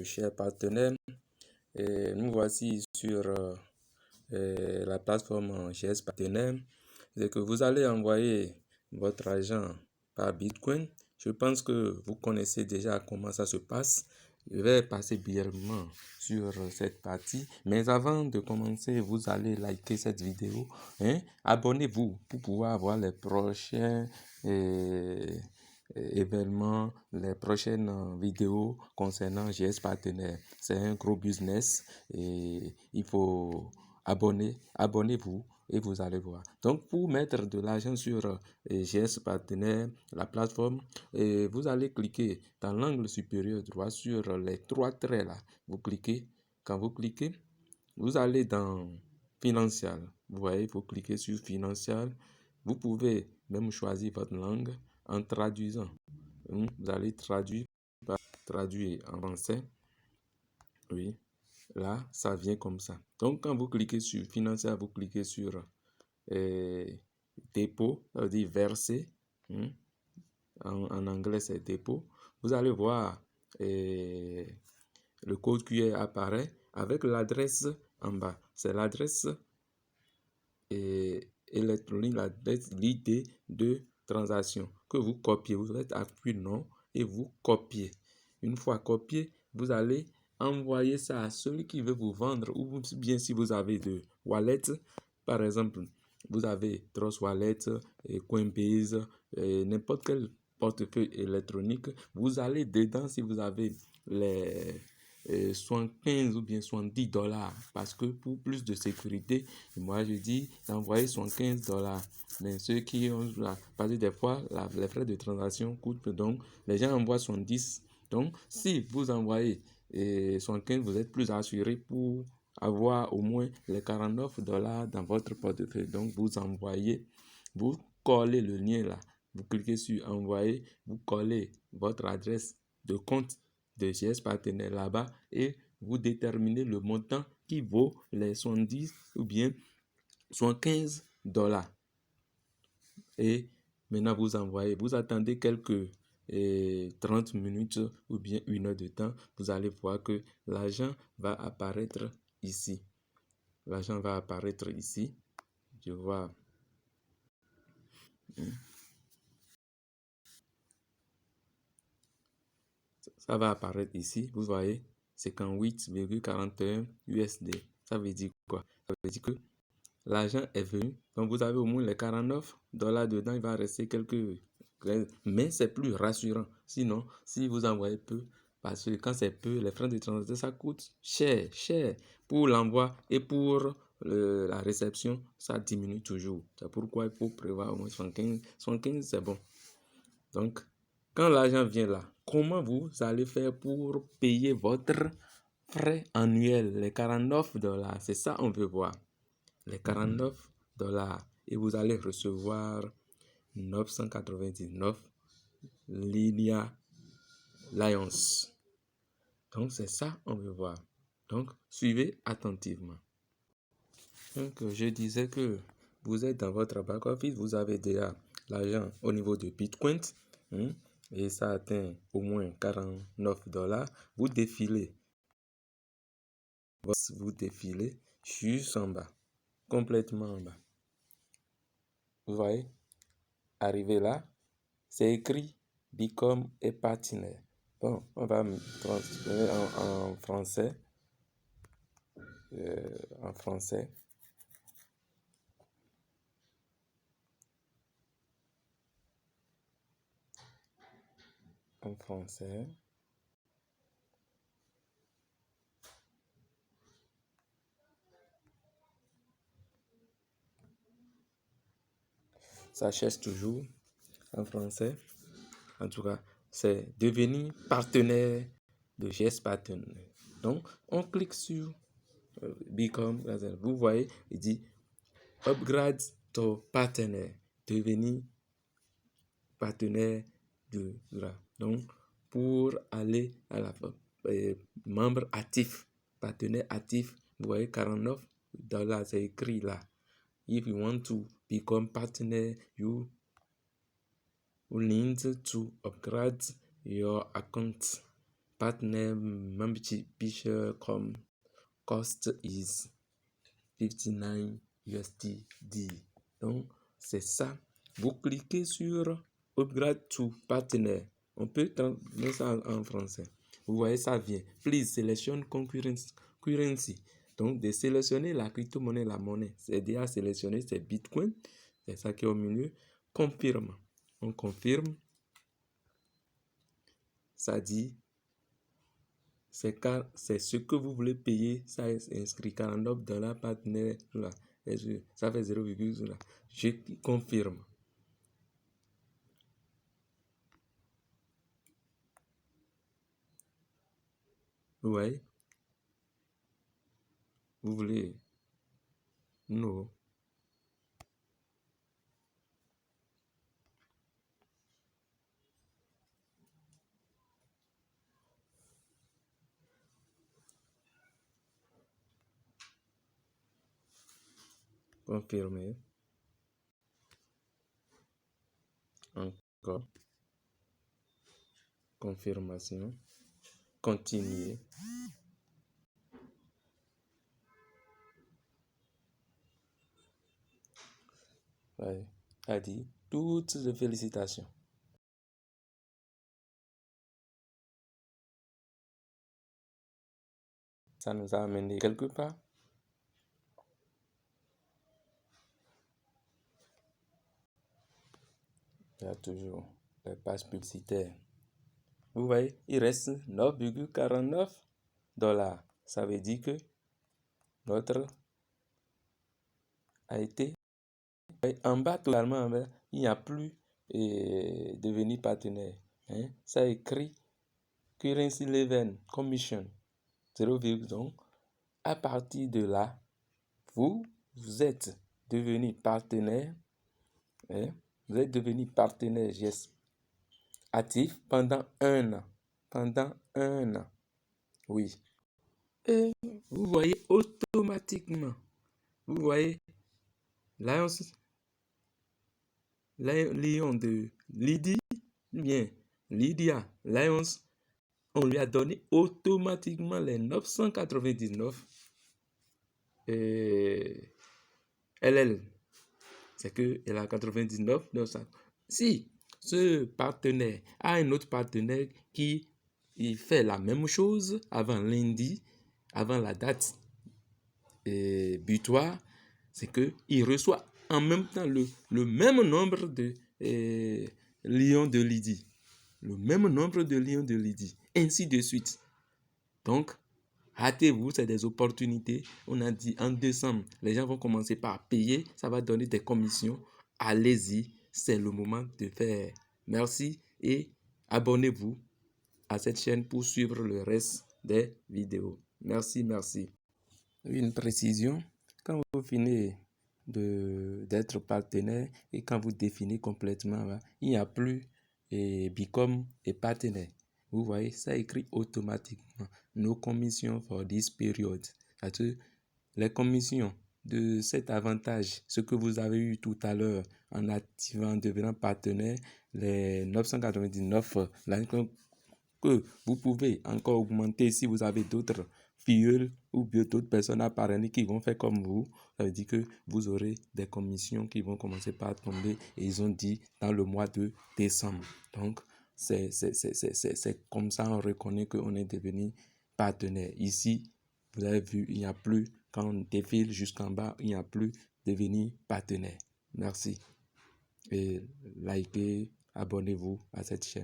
chers partenaires. Nous voici sur la plateforme GS Partenaire. C'est que vous allez envoyer votre argent par Bitcoin. Je pense que vous connaissez déjà comment ça se passe. Je vais passer brièvement sur cette partie. Mais avant de commencer, vous allez liker cette vidéo. Abonnez-vous pour pouvoir avoir les prochains événements, les prochaines vidéos concernant GS Partenaire. C'est un gros business et il faut abonnez-vous et vous allez voir. Donc, pour mettre de l'argent sur GS Partenaire, la plateforme, vous allez cliquer dans l'angle supérieur droit sur les trois traits là. Vous cliquez. Quand vous cliquez, vous allez dans Financial. Vous voyez, vous cliquez sur Financial. Vous pouvez même choisir votre langue en traduisant. Vous allez traduire en français. Oui. Là, ça vient comme ça. Donc, quand vous cliquez sur Financial, vous cliquez sur dépôt, ça veut dire verser. En anglais, c'est dépôt. Vous allez voir le code QR apparaît avec l'adresse en bas. C'est l'adresse électronique, l'adresse l'idée de transaction que vous copiez. Vous faites appui non et vous copiez. Une fois copié, vous allez envoyer ça à celui qui veut vous vendre, ou bien si vous avez de wallet, par exemple, vous avez Trust Wallet, Coinbase, n'importe quel portefeuille électronique, vous allez dedans si vous avez les 75 ou bien $70, parce que pour plus de sécurité, moi je dis d'envoyer $15. Mais ceux qui ont, parce que des fois, les frais de transaction coûtent, donc les gens envoient 70. Donc, si vous envoyez 75, vous êtes plus assuré pour avoir au moins les $49 dans votre portefeuille. Donc, vous envoyez, vous collez le lien là, vous cliquez sur envoyer, vous collez votre adresse de compte de GS Partenaire là-bas et vous déterminez le montant qui vaut les 70 ou bien $15. Et maintenant, vous envoyez, vous attendez quelques 30 minutes ou bien 1 heure de temps, vous allez voir que l'argent va apparaître ici. L'argent va apparaître ici. Je vois. Ça va apparaître ici. Vous voyez, c'est 58,41 USD. Ça veut dire quoi? Ça veut dire que l'argent est venu. Donc, vous avez au moins les $49 dedans. Il va rester quelques... Mais c'est plus rassurant. Sinon, si vous envoyez peu, parce que quand c'est peu, les frais de transaction, ça coûte cher. Pour l'envoi et pour la réception, ça diminue toujours. C'est pourquoi il faut prévoir au moins 75. 75, c'est bon. Donc, quand l'argent vient là, comment vous allez faire pour payer votre frais annuel, les $49? C'est ça on veut voir. Les $49 et vous allez recevoir 999 Linia Lions. Donc, c'est ça on veut voir. Donc, suivez attentivement. Donc, je disais que vous êtes dans votre back-office, vous avez déjà l'argent au niveau de Bitcoin. Et ça atteint au moins $49. Vous défilez juste en bas, complètement en bas. Vous voyez, arrivé là, c'est écrit Become a Partner. Bon, on va me transférer en français. En français. En français. Ça cherche toujours en français. En tout cas, c'est devenir partenaire de GS Partenaire. Donc, on clique sur Become. Vous voyez, il dit Upgrade ton partenaire. Devenir partenaire de là. Donc, pour aller à la membre actif, partenaire actif, vous voyez $49, c'est écrit là. If you want to become partner, you need to upgrade your account. partner membership cost is 59 USD. Donc, c'est ça. Vous cliquez sur Upgrade to Partner. On peut mettre ça en français. Vous voyez, ça vient. Please select currency. Donc, de sélectionner la crypto-monnaie, la monnaie. C'est déjà sélectionné, c'est Bitcoin. C'est ça qui est au milieu. Confirme. On confirme. Ça dit, c'est ce que vous voulez payer. Ça est inscrit $49 partenaire. Là. Ça fait 0,0. Je confirme. Vous voyez? Vous voulez? Non. Confirmer. Encore. Confirmation. Continuer. Ouais. A dit toutes les félicitations. Ça nous a amené quelque part. Il y a toujours les pages publicitaires. Vous voyez, il reste 9,49 $. Ça veut dire que notre a été en bas totalement. Il n'y a plus devenir partenaire. Hein? Ça écrit Currency Level Commission 0, donc à partir de là, vous êtes devenu partenaire. Hein? Vous êtes devenu partenaire GS actif pendant 1 an. Pendant 1 an. Oui. Et vous voyez automatiquement. Vous voyez Lion de Lydie, bien Lydia Lions, on lui a donné automatiquement les 999 LL. C'est que elle a 99 900. Si ce partenaire a un autre partenaire qui il fait la même chose avant lundi, avant la date butoir, c'est qu'il reçoit en même temps le même nombre de lions de Lydie. Le même nombre de lions de Lydie. Ainsi de suite. Donc, hâtez-vous, c'est des opportunités. On a dit en décembre, les gens vont commencer par payer. Ça va donner des commissions. Allez-y, c'est le moment de faire. Merci et abonnez-vous à cette chaîne pour suivre le reste des vidéos. Merci, merci. Une précision, quand vous finissez d'être partenaire et quand vous définissez complètement, il n'y a plus Become et partenaire. Vous voyez, ça écrit automatiquement nos commissions for this period. C'est-à-dire les commissions de cet avantage, ce que vous avez eu tout à l'heure en activant, en devenant partenaire, les 999 que vous pouvez encore augmenter si vous avez d'autres filles ou bien d'autres personnes à parrainer qui vont faire comme vous. Ça veut dire que vous aurez des commissions qui vont commencer par tomber et ils ont dit dans le mois de décembre. Donc, c'est comme ça on reconnaît qu'on est devenu partenaire. Ici, vous avez vu, il n'y a plus, quand on défile jusqu'en bas, il n'y a plus devenir partenaire. Merci. Et likez, abonnez-vous à cette chaîne.